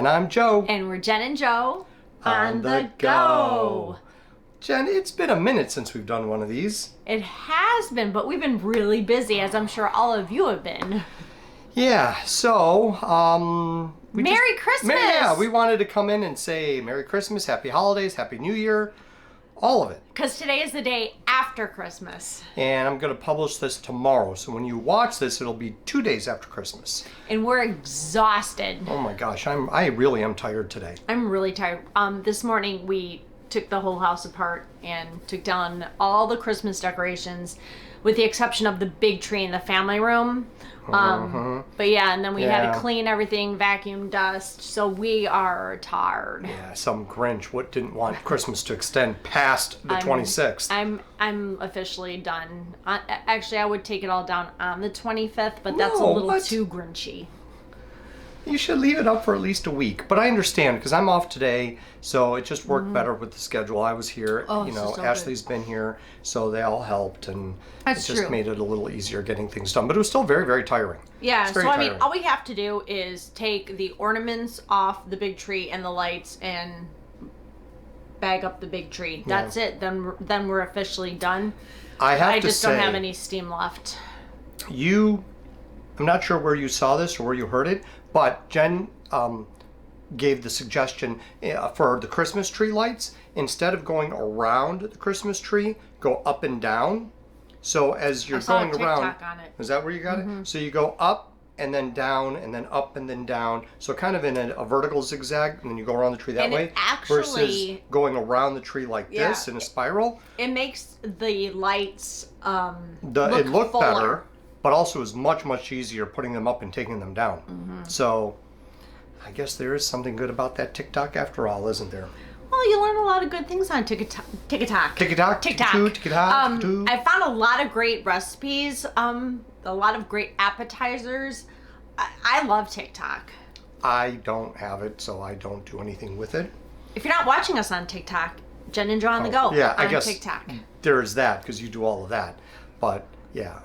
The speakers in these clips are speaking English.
And I'm Joe. And we're Jen and Joe on the go. Jen, it's been a minute since we've done one of these. It has been, but we've been really busy, as I'm sure all of you have been. Yeah, so, Merry Christmas! Yeah, we wanted to come in and say Merry Christmas, Happy Holidays, Happy New Year, all of it. Because today is the day after Christmas. And I'm going to publish this tomorrow, so when you watch this, it'll be 2 days after Christmas. And we're exhausted. Oh my gosh, I really am tired today. I'm really tired. This morning we took the whole house apart and took down all the Christmas decorations, with the exception of the big tree in the family room. But yeah, and then we had to clean everything, vacuum, dust, so we are tired. Yeah, some Grinch didn't want Christmas to extend past the 26th. I'm officially done. Actually, I would take it all down on the 25th, but that's a little too Grinchy. You should leave it up for at least a week. But I understand, because I'm off today, so it just worked better with the schedule. I was here, Ashley's been here, so they all helped, and it just made it a little easier getting things done. But it was still very, very tiring. Yeah, so I mean, all we have to do is take the ornaments off the big tree and the lights and bag up the big tree. That's it. Then we're officially done. I just don't have any steam left. I'm not sure where you saw this or where you heard it, but Jen gave the suggestion for the Christmas tree lights, instead of going around the Christmas tree, go up and down. So as you're going around, on it. Is that where you got it? So you go up and then down and then up and then down. So kind of in a vertical zigzag, and then you go around the tree that way. Versus going around the tree like this in a spiral. It makes the lights look better. But also is much, much easier putting them up and taking them down. So I guess there is something good about that TikTok after all, isn't there? Well, you learn a lot of good things on TikTok. I found a lot of great recipes, a lot of great appetizers. I love TikTok. I don't have it, so I don't do anything with it. If you're not watching us on TikTok, Jen and Joe on the go. Yeah, I guess TikTok. There is that, because you do all of that. But yeah,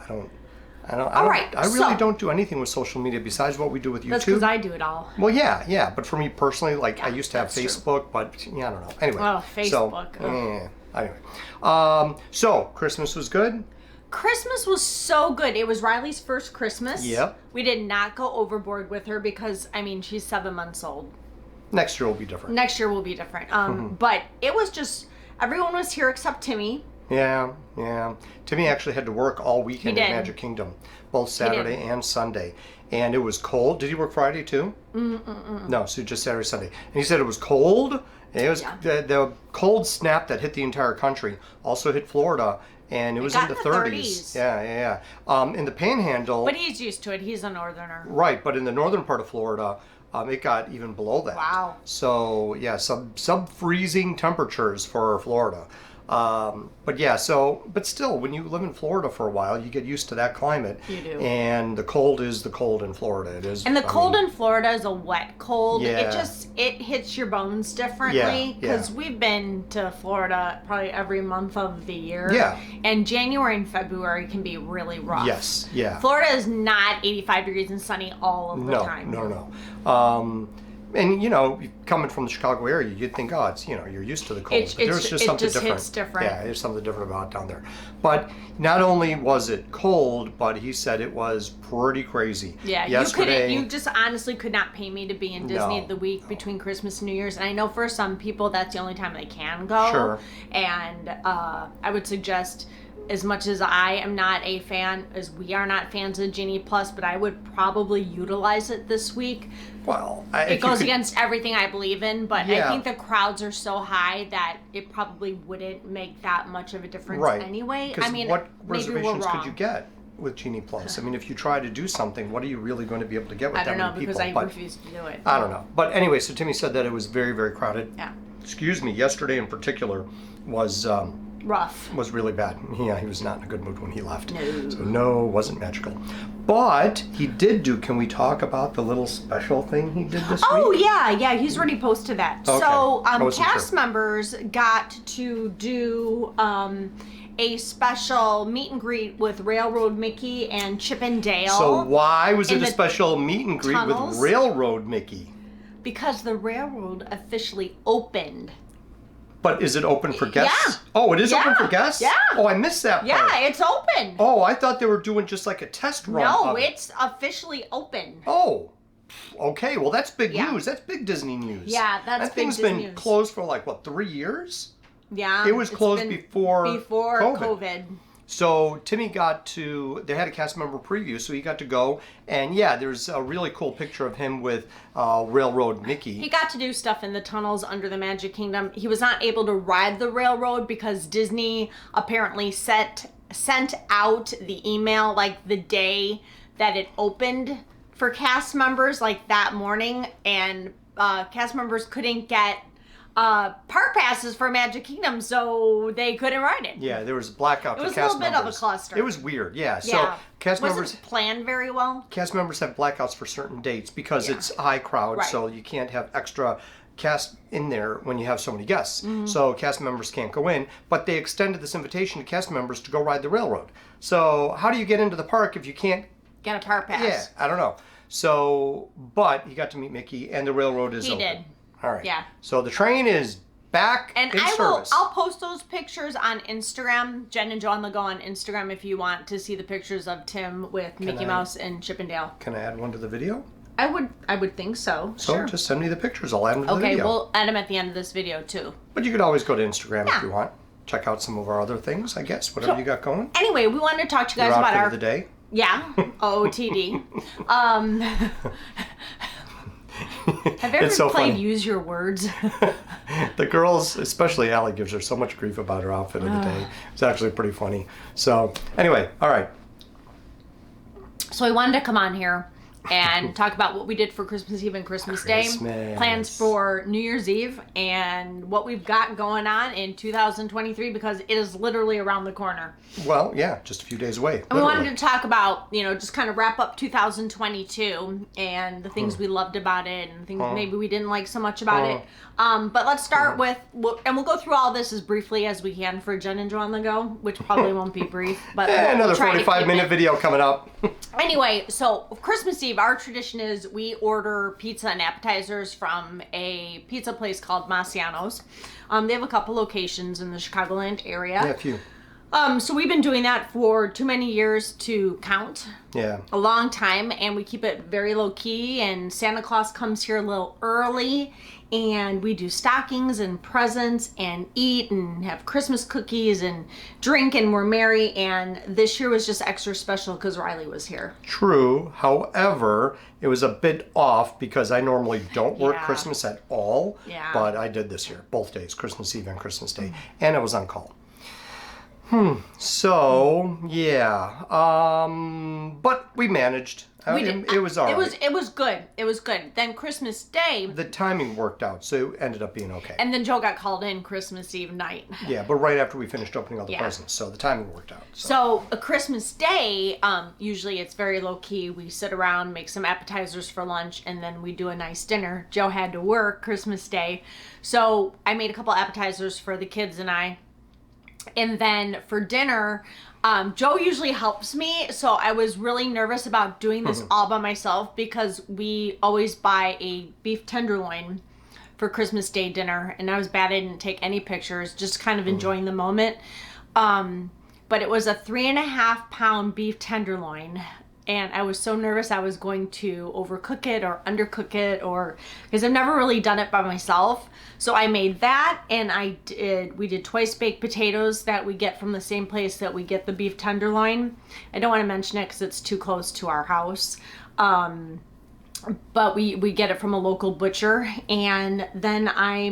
I really don't do anything with social media besides what we do with YouTube. That's because I do it all. Well, yeah. But for me personally, I used to have Facebook, but I don't know. Anyway. Oh, Facebook. Anyway. So, Christmas was good? Christmas was so good. It was Riley's first Christmas. Yep. We did not go overboard with her because, she's 7 months old. Next year will be different. But it was just, everyone was here except Timmy. Yeah. Timmy actually had to work all weekend at Magic Kingdom, both Saturday and Sunday. And it was cold. Did he work Friday too? No, so just Saturday, Sunday. And he said it was cold. It was the cold snap that hit the entire country also hit Florida, and it was in the 30s. Yeah. In the Panhandle. But he's used to it. He's a northerner. Right, but in the northern part of Florida, it got even below that. Wow. So yeah, sub-freezing temperatures for Florida. But still, when you live in Florida for a while, you get used to that climate. You do. And the cold is the cold in Florida. It is. And the cold in Florida is a wet cold. Yeah. It hits your bones differently. Because we've been to Florida probably every month of the year. Yeah. And January and February can be really rough. Yes, yeah. Florida is not 85 degrees and sunny all of the time. No. And coming from the Chicago area, you'd think, it's you're used to the cold. But there's just something different. Hits different. Yeah, there's something different about it down there. But not only was it cold, but he said it was pretty crazy. Yeah, you just honestly could not pay me to be in Disney the week between Christmas and New Year's. And I know for some people that's the only time they can go. Sure. And I would suggest, as much as I am not a fan, as we are not fans of Genie Plus, but I would probably utilize it this week. Well, it goes against everything I believe in, but I think the crowds are so high that it probably wouldn't make that much of a difference anyway. What reservations could you get with Genie Plus? If you try to do something, what are you really going to be able to get with that many people? I don't know, because I refuse to do it. I don't know. But anyway, so Timmy said that it was very, very crowded. Yeah. Excuse me, yesterday in particular was rough. Was really bad. Yeah, he was not in a good mood when he left. No. So no, wasn't magical. But he did do, can we talk about the little special thing he did this week? Oh, yeah, he's already posted that. Okay. So cast members got to do a special meet and greet with Railroad Mickey and Chip and Dale. So why was it a special meet and greet with Railroad Mickey? Because the railroad officially opened. But is it open for guests? Yeah. Oh, it is open for guests? Yeah. Oh, I missed that part. Yeah, it's open. Oh, I thought they were doing just like a test run. No, of it. it's officially open. Oh, okay. Well, that's big Yeah. news. That's big Disney news. Yeah, that's that big thing's Disney been news. closed for like, what, 3 years? Yeah. It was closed been before COVID. So Timmy they had a cast member preview, so he got to go. And yeah, there's a really cool picture of him with Railroad Mickey. He got to do stuff in the tunnels under the Magic Kingdom. He was not able to ride the railroad because Disney apparently sent out the email like the day that it opened for cast members, like that morning. And cast members couldn't get park passes for Magic Kingdom, so they couldn't ride it. Yeah, there was a blackout. It was for a cast little bit of a members. cluster. It was weird, yeah. So Yeah. cast Wasn't members planned very well. Cast members have blackouts for certain dates because Yeah. it's a high crowd, Right. so you can't have extra cast in there when you have so many guests. Mm-hmm. So cast members can't go in, but they extended this invitation to cast members to go ride the railroad. So how do you get into the park if you can't Get a park pass. Yeah, I don't know. So, but he got to meet Mickey, and the railroad is open. He did. All right. Yeah. So the train is back And in service. I'll post those pictures on Instagram. Jen and John will go on Instagram if you want to see the pictures of Tim with Mickey Mouse and Chip and Dale. Can I add one to the video? I would think so. So Sure. just send me the pictures. I'll add them to the Okay, video. we'll add them at the end of this video too. But you could always go to Instagram Yeah. if you want. Check out some of our other things, I guess. Whatever you got going. Anyway, we wanted to talk to you Your guys about outfit our of the day. yeah OOTD. Have you ever It's so played funny. Use Your Words? The girls, especially Allie, gives her so much grief about her outfit of the day. It's actually pretty funny. So anyway, all right. So I wanted to come on here and talk about what we did for Christmas Eve and Christmas Day, Christmas. plans for New Year's Eve, and what we've got going on in 2023 because it is literally around the corner. Well, yeah, just a few days away. And we wanted literally. to talk about, just kind of wrap up 2022 and the things we loved about it and things maybe we didn't like so much about it. But let's start with, and we'll go through all this as briefly as we can for Jen and Joe on the go, which probably won't be brief, but Another we'll try to 45-minute keep it. video coming up. Anyway, so Christmas Eve, our tradition is we order pizza and appetizers from a pizza place called Marciano's. They have a couple locations in the Chicagoland area. Yeah, a few. So we've been doing that for too many years to count. Yeah. A long time, and we keep it very low key, and Santa Claus comes here a little early, and we do stockings and presents and eat and have Christmas cookies and drink, and we're merry. And this year was just extra special because Riley was here. True. However, it was a bit off because I normally don't work Yeah. Christmas at all. Yeah. But I did this year, both days, Christmas Eve and Christmas Day. And I was on call. So, yeah. But we managed. We did. It was all right. It was good. It was good. Then Christmas Day, The timing worked out, so it ended up being okay. and then Joe got called in Christmas Eve night. Yeah, but right after we finished opening all the Yeah. presents, so the timing worked out. So a Christmas Day, usually it's very low key. We sit around, make some appetizers for lunch, and then we do a nice dinner. Joe had to work Christmas Day, so I made a couple appetizers for the kids and I. And then for dinner, Joe usually helps me, so I was really nervous about doing this all by myself because we always buy a beef tenderloin for Christmas Day dinner, and I was bad I didn't take any pictures, just kind of enjoying the moment. But it was a 3.5 pound beef tenderloin, and I was so nervous I was going to overcook it or undercook it, or because I've never really done it by myself. So I made that, and we did twice baked potatoes that we get from the same place that we get the beef tenderloin. I don't want to mention it because it's too close to our house. But we get it from a local butcher. And then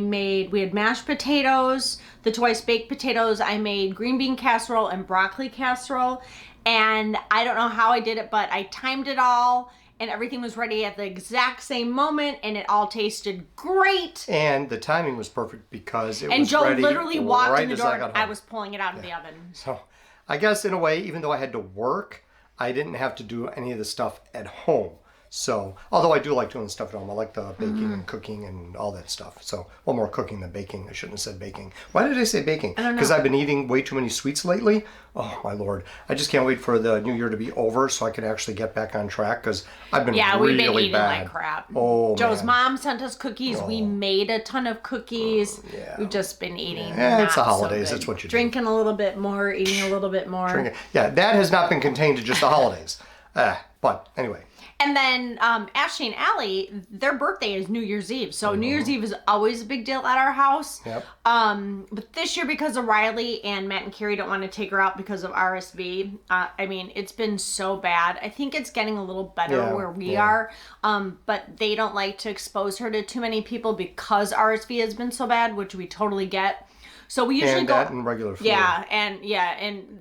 we had mashed potatoes, the twice baked potatoes. I made green bean casserole and broccoli casserole. And I don't know how I did it, but I timed it all and everything was ready at the exact same moment, and it all tasted great. And the timing was perfect because it And was Joe ready literally walked right in the as door. I got home. I was pulling it out of the oven. So I guess in a way, even though I had to work, I didn't have to do any of the stuff at home. So, although I do like doing stuff at home, I like the baking and cooking and all that stuff. So, well, more cooking than baking. I shouldn't have said baking. Why did I say baking? I don't know. Because I've been eating way too many sweets lately. Oh, my Lord. I just can't wait for the new year to be over so I can actually get back on track because I've been we've really been eating bad. like crap. Oh, Joe's man. mom sent us cookies. We made a ton of cookies. Yeah. We've just been eating. Yeah, it's the not so holidays. good. That's what you do. Drinking a little bit more, eating a little bit more. Yeah, that has not been contained to just the holidays. But anyway. And then Ashley and Allie, their birthday is New Year's Eve. So New Year's Eve is always a big deal at our house. Yep. But this year, because of Riley and Matt and Carrie don't want to take her out because of RSV. I mean, it's been so bad. I think it's getting a little better where we are. But they don't like to expose her to too many people because RSV has been so bad, which we totally get. So we usually and go. that and regular flu. And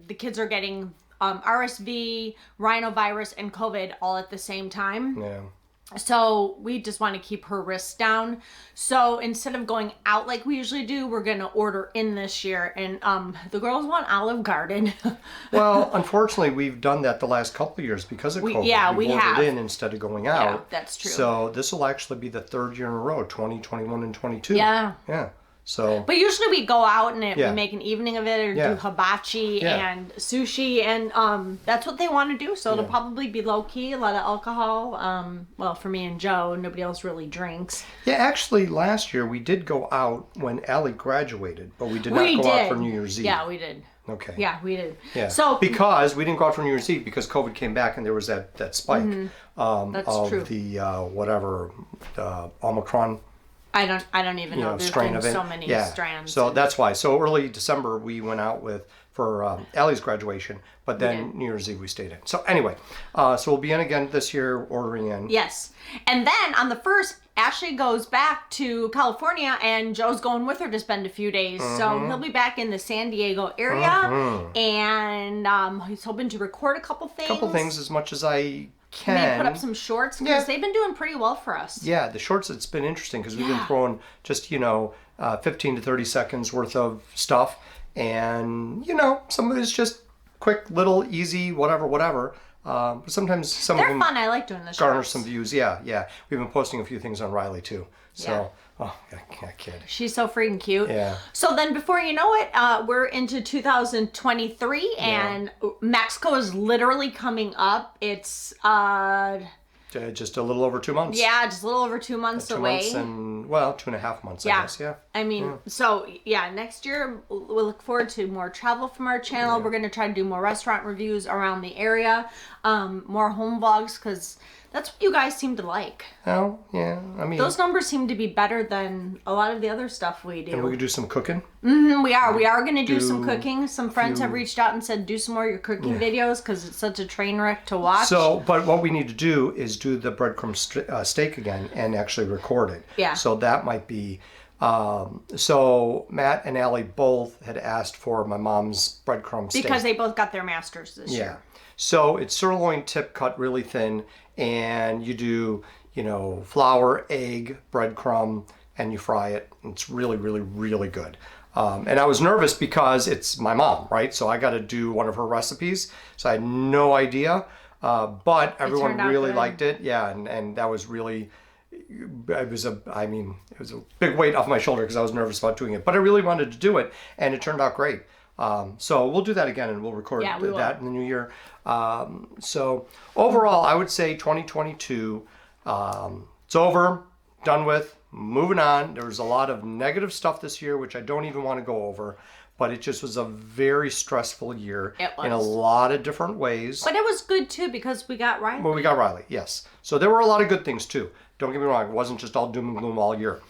the kids are getting RSV, rhinovirus, and COVID all at the same time. Yeah. So we just want to keep her risks down. So instead of going out like we usually do, we're going to order in this year. And the girls want Olive Garden. Well, unfortunately, we've done that the last couple of years because of COVID. We ordered have. in instead of going out. Yeah, that's true. So this will actually be the third year in a row, 20, 21, and 22. Yeah. Yeah. So. But usually we go out and we make an evening of it or do hibachi and sushi. And that's what they want to do. So it'll probably be low key, a lot of alcohol. Well, for me and Joe, nobody else really drinks. Yeah, actually, last year we did go out when Allie graduated, but we did not go out for New Year's Eve. Yeah, we did. Okay. Yeah, we did. Yeah. So because we didn't go out for New Year's Eve because COVID came back and there was that spike That's true. the Omicron. I don't even know. There's strain been of it. so many strands. So that's why. So early December we went out for Allie's graduation, but then New Year's Eve we stayed in. So anyway, so we'll be in again this year, ordering in. Yes. And then on the 1st, Ashley goes back to California and Joe's going with her to spend a few days. So he'll be back in the San Diego area and he's hoping to record a couple things. As much as I can. Maybe put up some shorts because they've been doing pretty well for us. Yeah, the shorts, it's been interesting because we've been throwing just, 15 to 30 seconds worth of stuff. And, some of it's just quick, little, easy, whatever. But sometimes some of them fun. I like doing the shorts. Garner some views. Yeah. We've been posting a few things on Riley too. So, that kid. She's so freaking cute. Yeah. So then before you know it, we're into 2023 and Mexico is literally coming up. It's just a little over 2 months. Yeah, just a little over 2 months away. 2 months and 2.5 months, I guess. Yeah. I mean, so next year we'll look forward to more travel from our channel. We're going to try to do more restaurant reviews around the area, more home vlogs because that's what you guys seem to like. Oh, yeah. I mean, those numbers seem to be better than a lot of the other stuff we do. And we could do some cooking. We are going to do some cooking. Some friends have reached out and said, do some more of your cooking videos because it's such a train wreck to watch. So, but what we need to do is do the breadcrumb steak again and actually record it. Yeah. So that might be... so Matt and Allie both had asked for my mom's breadcrumb steak. Because they both got their masters this year. So it's sirloin tip cut really thin, and you do, flour, egg, breadcrumb, and you fry it. It's really, really, really good. And I was nervous because it's my mom, right? So I got to do one of her recipes. So I had no idea, but everyone really liked it. Yeah, and that was really... It was a big weight off my shoulder because I was nervous about doing it, but I really wanted to do it, and it turned out great. So we'll do that again, and we'll record that in the new year. So overall, I would say 2022, it's over, done with, moving on. There was a lot of negative stuff this year, which I don't even want to go over. But it just was a very stressful year in a lot of different ways. But it was good too because we got Riley. Well, we got Riley, yes. So there were a lot of good things too. Don't get me wrong, it wasn't just all doom and gloom all year.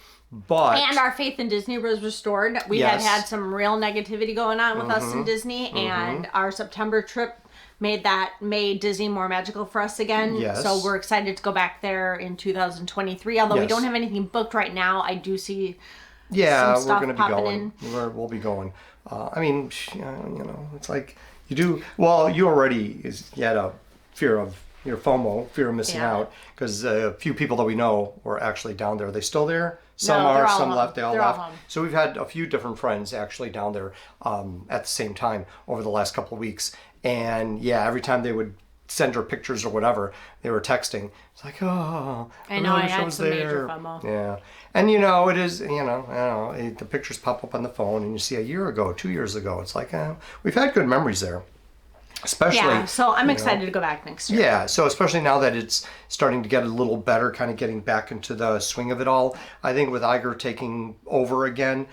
And our faith in Disney was restored. We had some real negativity going on with us in Disney, and our September trip made Disney more magical for us again. Yes. So we're excited to go back there in 2023. Although we don't have anything booked right now, I do see some stuff we're going to be going. We'll be going. It's like you do. Well, you had a fear of your FOMO, fear of missing out, because a few people that we know were actually down there. Are they still there? Some are, some left. They all left. So we've had a few different friends actually down there at the same time over the last couple of weeks. And every time they would send her pictures or whatever. They were texting. It's like, oh, I know, I wish had was some there. major FOMO. Yeah. And it is, the pictures pop up on the phone and you see a year ago, 2 years ago. It's like, we've had good memories there. Especially, yeah, so I'm excited to go back next year. Yeah, so especially now that it's starting to get a little better, kind of getting back into the swing of it all. I think with Iger taking over again,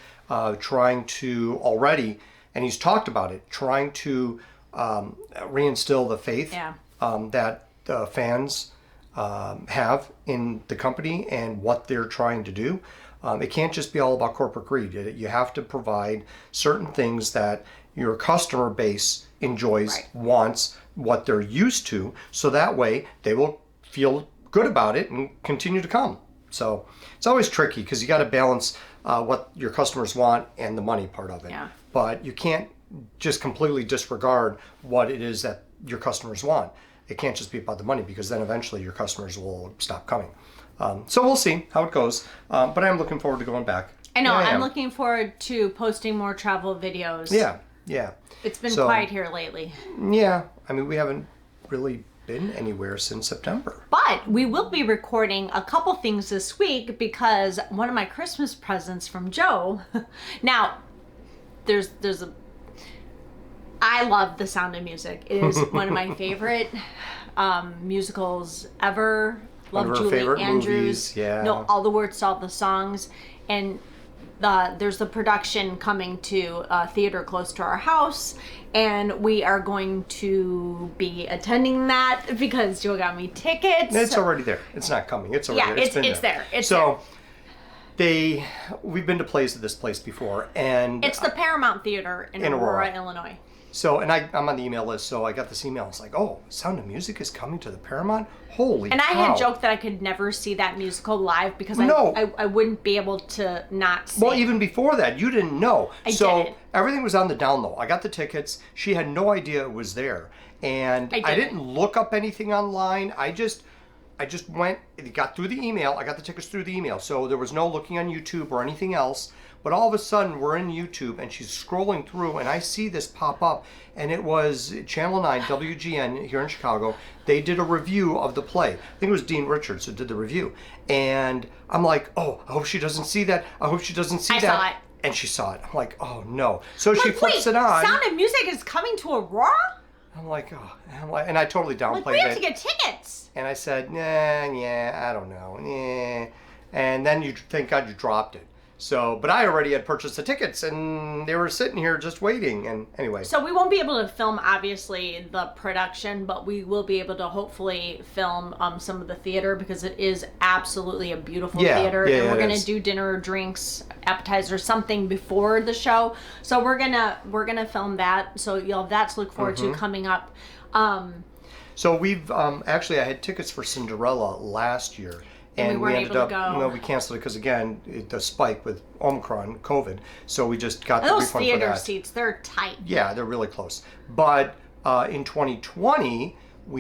trying to already, and he's talked about it, trying to reinstill the faith that the fans have in the company and what they're trying to do. It can't just be all about corporate greed. You have to provide certain things that your customer base enjoys, wants, what they're used to, so that way they will feel good about it and continue to come. So it's always tricky because you got to balance what your customers want and the money part of it. Yeah. But you can't just completely disregard what it is that your customers want. It can't just be about the money because then eventually your customers will stop coming. So we'll see how it goes. But I'm looking forward to going back. I know. I'm looking forward to posting more travel videos. Yeah. It's been quiet here lately. Yeah. I mean, we haven't really been anywhere since September. But we will be recording a couple things this week because one of my Christmas presents from Joe. Now, there's I love The Sound of Music. It is one of my favorite musicals ever. Love Julie Andrews. Movies, yeah. Know all the words to all the songs. And there's the production coming to a theater close to our house, and we are going to be attending that because Joe got me tickets. It's already there. It's not coming. It's already there. It's there. We've been to this place before, and it's the Paramount Theater in Aurora, Illinois. So, and I'm on the email list, so I got this email. It's like, oh, Sound of Music is coming to the Paramount? Holy cow. And I had joked that I could never see that musical live because I wouldn't be able to not see. Well, even before that, you didn't know. I didn't. Everything was on the down low. I got the tickets. She had no idea it was there. And I didn't look up anything online. I just went, got through the email. I got the tickets through the email. So there was no looking on YouTube or anything else. But all of a sudden, we're in YouTube, and she's scrolling through, and I see this pop up, and it was Channel 9, WGN, here in Chicago. They did a review of the play. I think it was Dean Richards who did the review. And I'm like, oh, I hope she doesn't see that. I hope she doesn't see that. I saw it. And she saw it. I'm like, oh, no. So she flips it on. Sound of Music is coming to Aurora? I'm like, and I totally downplayed it. We have to get tickets. And I said, I don't know. And then thank God you dropped it. So, but I already had purchased the tickets and they were sitting here just waiting. And anyway. So we won't be able to film, obviously, the production, but we will be able to hopefully film some of the theater because it is absolutely a beautiful theater. And we're going to do dinner, drinks, appetizers, something before the show. So we're gonna film that. So you'll have that to look forward to coming up. So we've actually, I had tickets for Cinderella last year. And we ended up, we canceled it because, again, the spike with Omicron, COVID. So we just got the refund for that. Those theater seats, they're tight. Yeah, they're really close. But in 2020,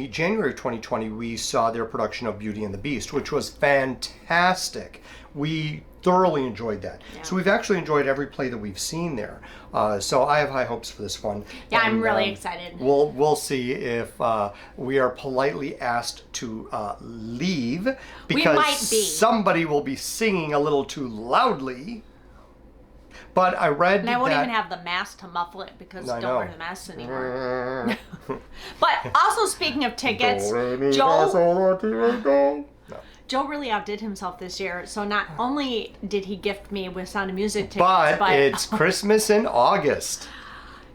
January of 2020, we saw their production of Beauty and the Beast, which was fantastic. We thoroughly enjoyed that. Yeah. So we've actually enjoyed every play that we've seen there. So I have high hopes for this one. Yeah, I'm really excited. We'll see if we are politely asked to leave because somebody will be singing a little too loudly. But I read and I won't even have the mask to muffle it because don't wear the masks anymore. But also speaking of tickets, Joe really outdid himself this year. So not only did he gift me with Sound of Music tickets, but it's Christmas in August.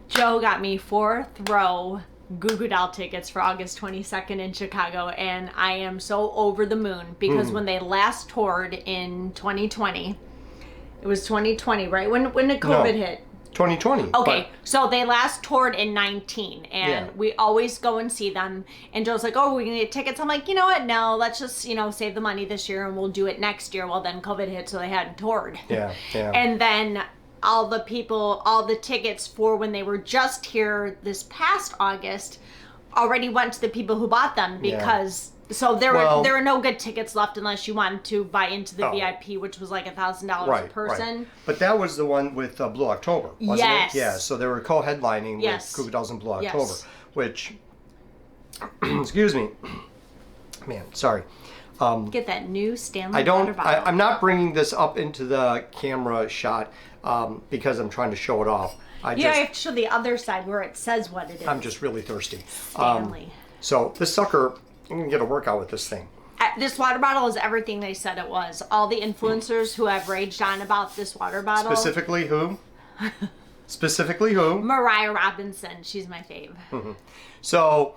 Joe got me 4th row Goo Goo Doll tickets for August 22nd in Chicago, and I am so over the moon because when they last toured in 2020, it was 2020, right? When the COVID hit. 2020. Okay, so they last toured in 19, and we always go and see them. And Joe's like, oh, we're going to get tickets. I'm like, you know what? No, let's just, save the money this year, and we'll do it next year. Well, then COVID hit, so they hadn't toured. Yeah. And then all the tickets for when they were just here this past August already went to the people who bought them because... So there were no good tickets left unless you wanted to buy into the VIP, which was like $1,000 a person. Right. But that was the one with Blue October, wasn't it? Yeah. So they were co-headlining with Goo Goo Dolls and Blue October, which Excuse me. Man, sorry. Get that new Stanley I water don't. bottle. I'm not bringing this up into the camera shot because I'm trying to show it off. I have to show the other side where it says what it is. I'm just really thirsty. Stanley. So this sucker, I'm gonna get a workout with this thing. This water bottle is everything they said it was. All the influencers who have raged on about this water bottle. Specifically who? Specifically who? Mariah Robinson. She's my fave. So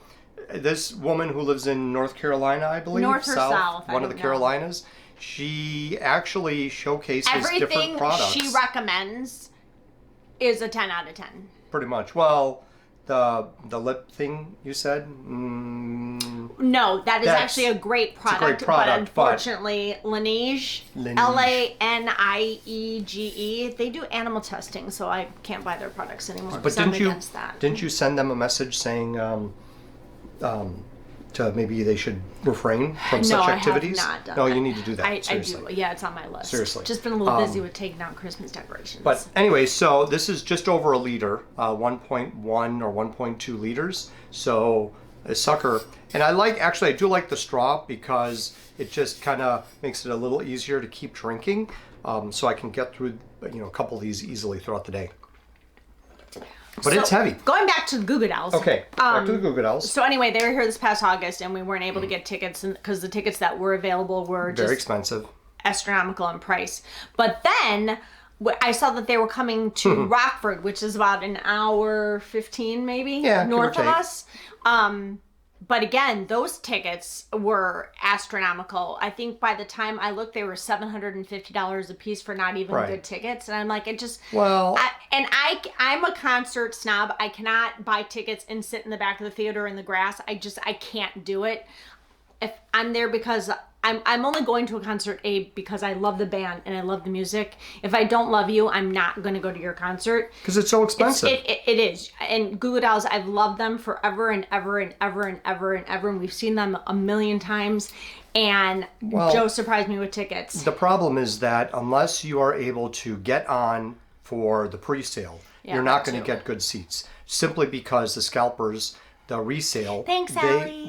this woman who lives in North Carolina, I believe. North or South? One of the Carolinas. She actually showcases different Everything products. she recommends is a 10 out of 10. Pretty much. Well, the lip thing you said? No, that is actually a great product. But unfortunately, Laneige, Laniege, they do animal testing, so I can't buy their products anymore. But didn't you send them a message saying to maybe they should refrain from such activities? No, I have not done No, that. you need to do that. I do. Yeah, it's on my list. Seriously. Just been a little busy with taking down Christmas decorations. But anyway, so this is just over a liter, 1.1 or 1.2 liters. So a sucker, and I do like the straw because it just kind of makes it a little easier to keep drinking. So I can get through, a couple of these easily throughout the day. But it's heavy. Going back to the Goo Goo Dolls. Okay, back to the Goo Goo Dolls. So anyway, they were here this past August, and we weren't able to get tickets because the tickets that were available were very just expensive, astronomical in price. But then I saw that they were coming to Rockford, which is about an hour 15 maybe north of us. But again, those tickets were astronomical. I think by the time I looked, they were $750 a piece for not even good tickets. And I'm like, I'm a concert snob. I cannot buy tickets and sit in the back of the theater in the grass. I can't do it. If I'm there because I'm only going to a concert because I love the band and I love the music. If I don't love you, I'm not going to go to your concert because it's so expensive. It is. And Goo Goo Dolls, I've loved them forever and ever and ever and ever and ever, and we've seen them a million times. And Joe surprised me with tickets. The problem is that unless you are able to get on for the pre-sale, you're not going to get good seats simply because the scalpers. The resale,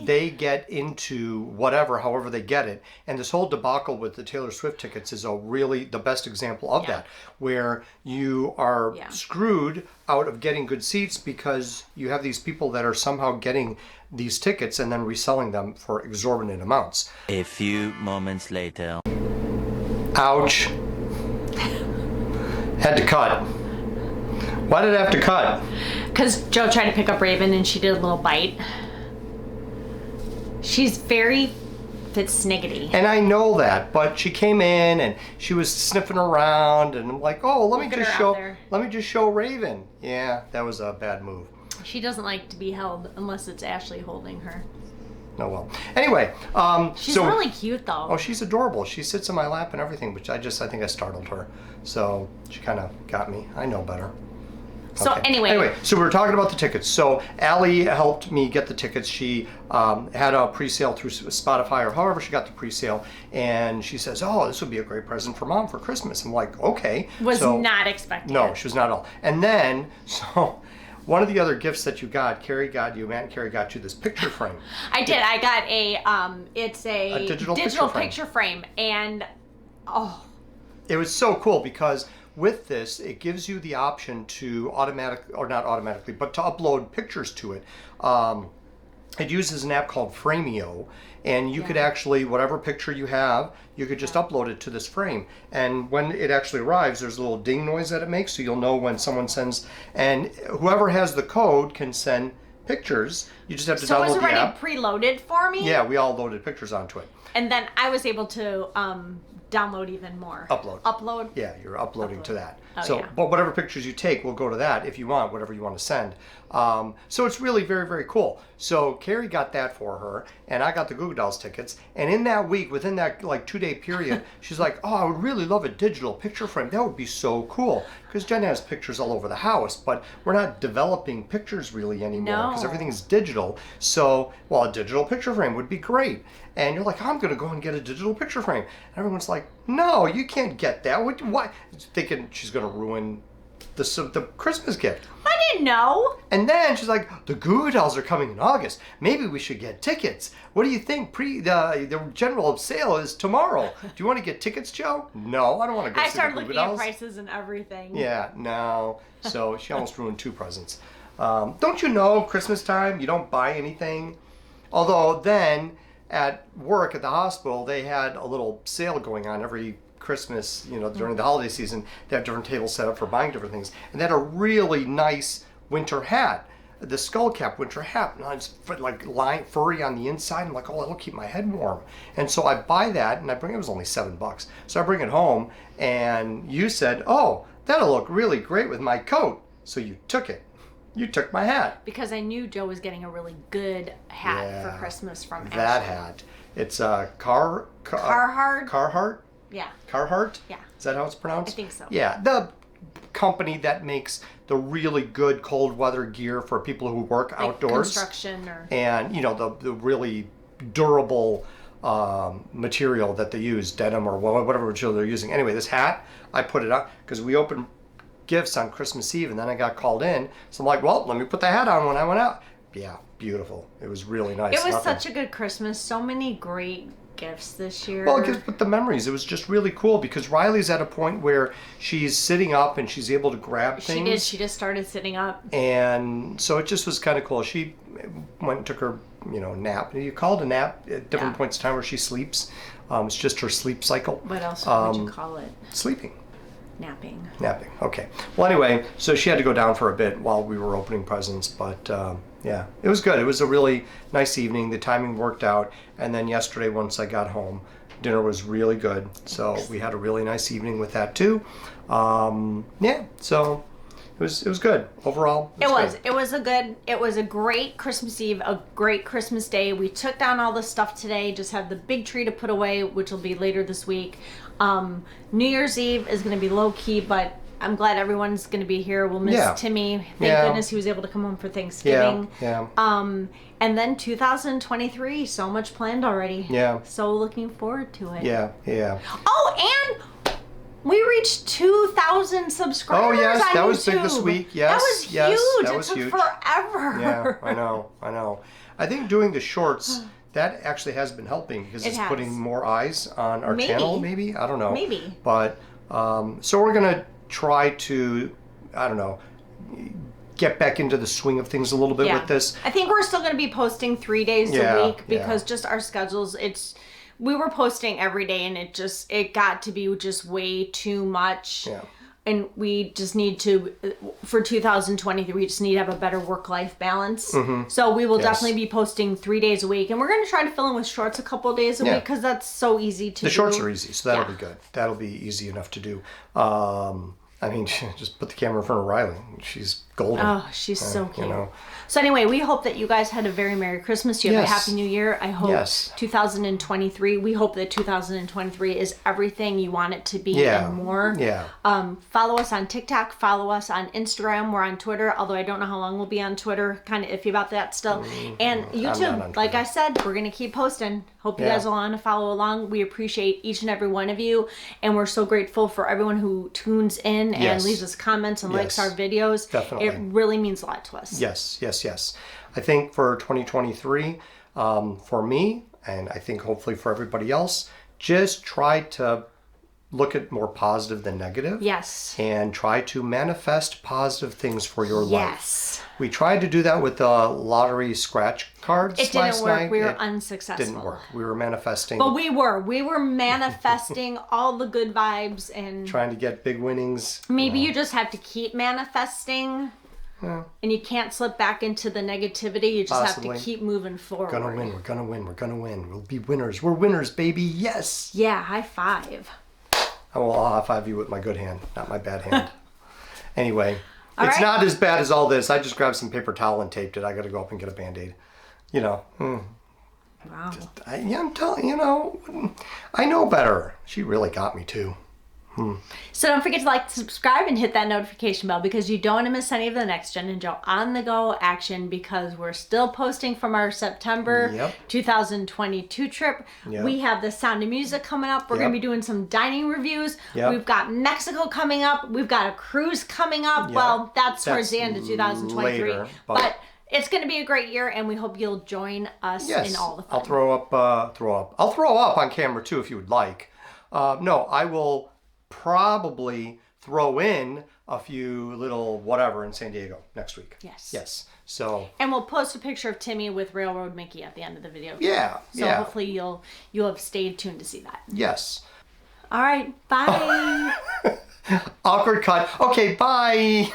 they get into however they get it. And this whole debacle with the Taylor Swift tickets is the best example of that, where you are screwed out of getting good seats because you have these people that are somehow getting these tickets and then reselling them for exorbitant amounts. A few moments later. Ouch. Had to cut. Why did I have to cut? Because Joe tried to pick up Raven and she did a little bite. She's very sniggidy. And I know that, but she came in and she was sniffing around and I'm like, oh, let me just show Raven. Yeah, that was a bad move. She doesn't like to be held unless it's Ashley holding her. Oh well. Anyway, she's really cute though. Oh, she's adorable. She sits in my lap and everything, which I think I startled her. So she kind of got me. I know better. So anyway, so we were talking about the tickets. So Allie helped me get the tickets. She had a pre-sale through Spotify or however she got the pre-sale, and she says, "Oh, this would be a great present for Mom for Christmas." I'm like, "Okay." Was not expecting. No, she was not at all. And then one of the other gifts that you got, Matt and Carrie got you this picture frame. I did. I got it's a digital picture frame, and it was so cool because. With this, it gives you the option to to upload pictures to it. It uses an app called Frameo, and you could actually, whatever picture you have, you could just upload it to this frame. And when it actually arrives, there's a little ding noise that it makes, so you'll know when someone sends, and whoever has the code can send pictures. You just have to download the app. So it was already preloaded for me? Yeah, we all loaded pictures onto it. And then I was able to download even more. Upload? Yeah, you're uploading to that. But whatever pictures you take will go to that if you want, whatever you want to send. So it's really very, very cool. So Carrie got that for her, and I got the Goo Goo Dolls tickets. And in that week, within that 2-day period, she's like, "Oh, I would really love a digital picture frame. That would be so cool." Because Jen has pictures all over the house, but we're not developing pictures really anymore because everything is digital. So, a digital picture frame would be great. And you're like, "I'm going to go and get a digital picture frame." And everyone's like, "No, you can't get that." Why? Thinking she's going to ruin the Christmas gift. I didn't know. And then she's like, the Goo Goo Dolls are coming in August. Maybe we should get tickets. What do you think? The general sale is tomorrow. Do you want to get tickets, Joe? No, I don't want to go see the started Goo Goo looking at Dolls. prices and everything. Yeah, no. So she almost ruined 2 presents. Don't you know Christmas time, you don't buy anything? Although then at work at the hospital, they had a little sale going on every Christmas, during the holiday season. They have different tables set up for buying different things. And they had a really nice winter hat, the skull cap winter hat. And it's like furry on the inside. I'm like, oh, that'll keep my head warm. And so I buy that, and it was only $7. So I bring it home, and you said, oh, that'll look really great with my coat. So you took it. You took my hat. Because I knew Joe was getting a really good hat for Christmas from Ashley. That hat. It's Carhartt. Carhartt? Yeah. Carhartt? Yeah. Is that how it's pronounced? I think so. Yeah, the company that makes the really good cold weather gear for people who work like outdoors. Construction or... And, the really durable material that they use, denim or whatever material they're using. Anyway, this hat, I put it up because we opened gifts on Christmas Eve, and then I got called in. So I'm like, well, let me put the hat on when I went out. Yeah, beautiful. It was really nice. It was such a good Christmas. So many great gifts this year. Well, it gives with the memories. It was just really cool because Riley's at a point where she's sitting up and she's able to grab things. She did. She just started sitting up. And so it just was kind of cool. She went and took her, nap. You call it a nap at different points in time where she sleeps. It's just her sleep cycle. What else would you call it? Sleeping. Napping. Okay. Well, anyway, so she had to go down for a bit while we were opening presents, but yeah, it was good. It was a really nice evening. The timing worked out, and then yesterday, once I got home, dinner was really good. So we had a really nice evening with that too. Yeah, so it was good overall. It was a great Christmas Eve, a great Christmas Day. We took down all the stuff today. Just have the big tree to put away, which will be later this week. New Year's Eve is going to be low key, but I'm glad everyone's going to be here. We'll miss Timmy. Thank goodness he was able to come home for Thanksgiving. Yeah. And then 2023, so much planned already. Yeah. So looking forward to it. Yeah. Oh, and we reached 2,000 subscribers. Oh yes, on that YouTube. was big this week. Yes, that was huge. That was it took huge. forever. Yeah, I know. I think doing the shorts, that actually has been helping because it's putting more eyes on our channel. Maybe, I don't know. Maybe. But so we're gonna try to, I don't know, get back into the swing of things a little bit with this. I think we're still going to be posting 3 days a week because just our schedules, we were posting every day and it got to be just way too much. Yeah. And we just need to, for 2023, we just need to have a better work-life balance. Mm-hmm. So we will definitely be posting 3 days a week. And we're going to try to fill in with shorts a couple of days a week because that's so easy to do. The shorts are easy, so that'll be good. That'll be easy enough to do. I mean, just put the camera in front of Riley. She's golden. Oh, she's so cute. So anyway, we hope that you guys had a very Merry Christmas. You have a Happy New Year. I hope 2023, we hope that 2023 is everything you want it to be and more. Yeah. Follow us on TikTok. Follow us on Instagram. We're on Twitter, although I don't know how long we'll be on Twitter. Kind of iffy about that still. And YouTube, like I said, we're going to keep posting. Hope you guys will want to follow along. We appreciate each and every one of you. And we're so grateful for everyone who tunes in and leaves us comments and likes our videos. Definitely. It really means a lot to us. Yes. I think for 2023, for me, and I think hopefully for everybody else, just try to look at more positive than negative. Yes. And try to manifest positive things for your life. Yes. We tried to do that with the lottery scratch cards last night. It didn't work. We were unsuccessful. Didn't work. We were manifesting. But we were manifesting all the good vibes and trying to get big winnings. Maybe you just have to keep manifesting. Yeah. And you can't slip back into the negativity. You just have to keep moving forward. We're gonna win. We'll be winners. We're winners, baby. Yes. Yeah, high five. I'll high five you with my good hand, not my bad hand. Anyway, it's not as bad as all this. I just grabbed some paper towel and taped it. I got to go up and get a Band-Aid. Wow. I'm telling I know better. She really got me too. So don't forget to like, subscribe, and hit that notification bell because you don't want to miss any of the Next Gen and Joe on the go action because we're still posting from our September 2022 trip. Yep. We have the Sound of Music coming up. We're going to be doing some dining reviews. Yep. We've got Mexico coming up. We've got a cruise coming up. Yep. Well, that's towards the end of 2023. Later, but it's going to be a great year, and we hope you'll join us in all the fun. I'll throw up. I'll throw up on camera too if you would like. No, I will probably throw in a few little whatever in San Diego next week. Yes. So. And we'll post a picture of Timmy with Railroad Mickey at the end of the video. Yeah. So hopefully you'll have stayed tuned to see that. Yes. All right. Bye. Awkward cut. Okay. Bye.